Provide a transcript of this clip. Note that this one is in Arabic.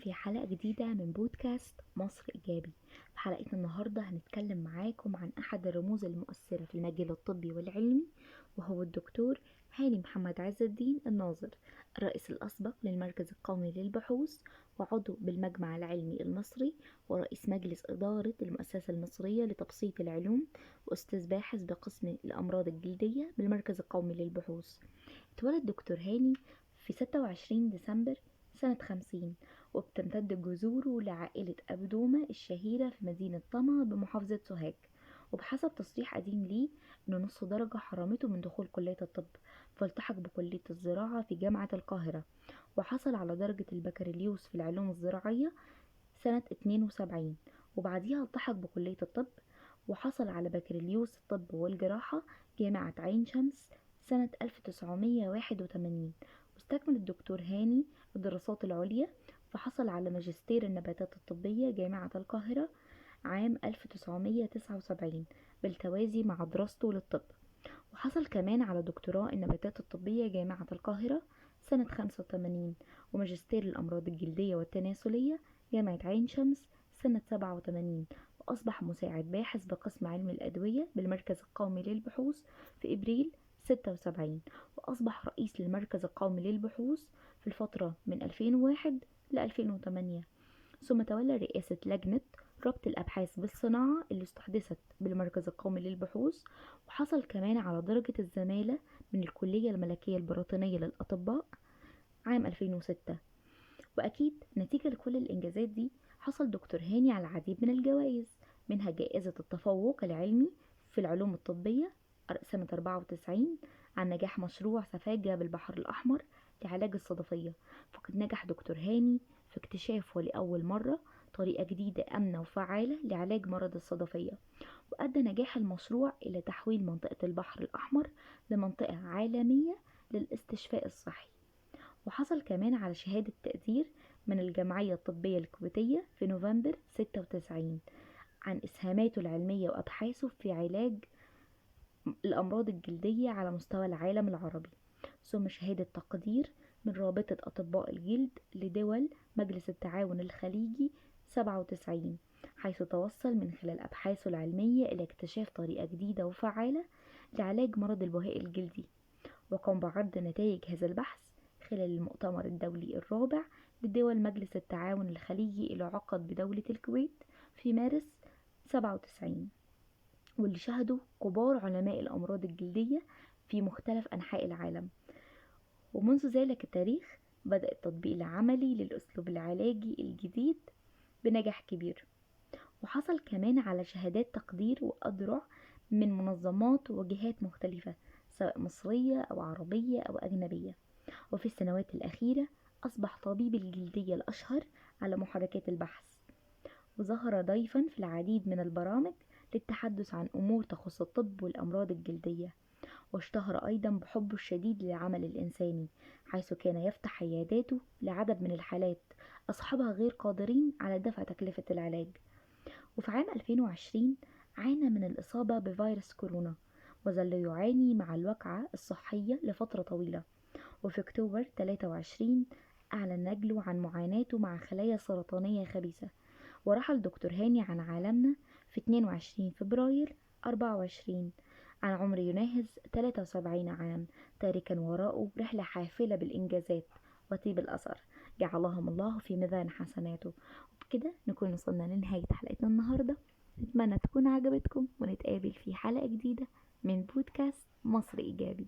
في حلقة جديدة من بودكاست مصر إيجابي. في حلقتنا النهاردة هنتكلم معاكم عن أحد الرموز المؤثرة في المجال الطبي والعلمي، وهو الدكتور هاني محمد عز الدين الناظر، الرئيس الأسبق للمركز القومي للبحوث، وعضو بالمجمع العلمي المصري، ورئيس مجلس إدارة المؤسسة المصرية لتبسيط العلوم، وأستاذ باحث بقسم الأمراض الجلدية بالمركز القومي للبحوث. اتولد دكتور هاني في 26 ديسمبر سنة 50، وبتمتد جذوره لعائلة أبو دومة الشهيرة في مدينة طمع بمحافظة سوهاج. وبحسب تصريح قديم ليه إن نص درجة حرمته من دخول كلية الطب، فالتحق بكلية الزراعة في جامعة القاهرة، وحصل على درجة البكالوريوس في العلوم الزراعية سنة 72، وبعديها التحق بكلية الطب وحصل على بكالوريوس الطب والجراحة جامعة عين شمس سنة 1981. واستكمل الدكتور هاني الدراسات العليا، فحصل على ماجستير النباتات الطبية جامعة القاهرة عام 1979 بالتوازي مع دراسته للطب. وحصل كمان على دكتوراه النباتات الطبية جامعة القاهرة سنة 85، وماجستير الأمراض الجلدية والتناسلية جامعة عين شمس سنة 87. وأصبح مساعد باحث بقسم علم الأدوية بالمركز القومي للبحوث في إبريل 76، وأصبح رئيس للمركز القومي للبحوث في الفترة من 2001 ل 2008. ثم تولى رئاسة لجنة ربط الأبحاث بالصناعة اللي استحدثت بالمركز القومي للبحوث، وحصل كمان على درجة الزمالة من الكلية الملكية البريطانية للأطباء عام 2006. وأكيد نتيجة لكل الإنجازات دي حصل دكتور هاني على العديد من الجوائز، منها جائزة التفوق العلمي في العلوم الطبية سنة 94 عن نجاح مشروع سفاجة بالبحر الأحمر لعلاج الصدفية. فقد نجح دكتور هاني في اكتشاف ولأول مرة طريقة جديدة آمنة وفعالة لعلاج مرض الصدفية، وأدى نجاح المشروع إلى تحويل منطقة البحر الأحمر لمنطقة عالمية للاستشفاء الصحي. وحصل كمان على شهادة تقدير من الجمعية الطبية الكويتية في نوفمبر 96 عن إسهاماته العلمية وأبحاثه في علاج الأمراض الجلدية على مستوى العالم العربي. ثم شهادة تقدير من رابطة أطباء الجلد لدول مجلس التعاون الخليجي 97، حيث توصل من خلال أبحاثه العلمية إلى اكتشاف طريقة جديدة وفعالة لعلاج مرض البهاء الجلدي، وقام بعرض نتائج هذا البحث خلال المؤتمر الدولي الرابع لدول مجلس التعاون الخليجي اللي عقد بدولة الكويت في مارس 97، واللي شهدوا كبار علماء الأمراض الجلدية في مختلف أنحاء العالم. ومنذ ذلك التاريخ بدأ التطبيق العملي للأسلوب العلاجي الجديد بنجاح كبير، وحصل كمان على شهادات تقدير وأذرع من منظمات وجهات مختلفة سواء مصرية أو عربية أو أجنبية. وفي السنوات الأخيرة أصبح طبيب الجلدية الأشهر على محركات البحث، وظهر ضيفا في العديد من البرامج للتحدث عن أمور تخص الطب والأمراض الجلدية. واشتهر أيضا بحبه الشديد للعمل الإنساني، حيث كان يفتح عياداته لعدد من الحالات أصحابها غير قادرين على دفع تكلفة العلاج. وفي عام 2020 عانى من الإصابة بفيروس كورونا، وظل يعاني مع الوقعة الصحية لفترة طويلة. وفي أكتوبر 23 أعلن نجله عن معاناته مع خلايا سرطانية خبيثة. ورحل دكتور هاني عن عالمنا في 22 فبراير 24 عن عمر يناهز 73 عام، تاركا وراءه رحلة حافلة بالإنجازات وطيب الأثر جعلهم الله في ميزان حسناته. وبكده نكون وصلنا لنهاية حلقتنا النهاردة. نتمنى تكون عجبتكم، ونتقابل في حلقة جديدة من بودكاست مصر إيجابي.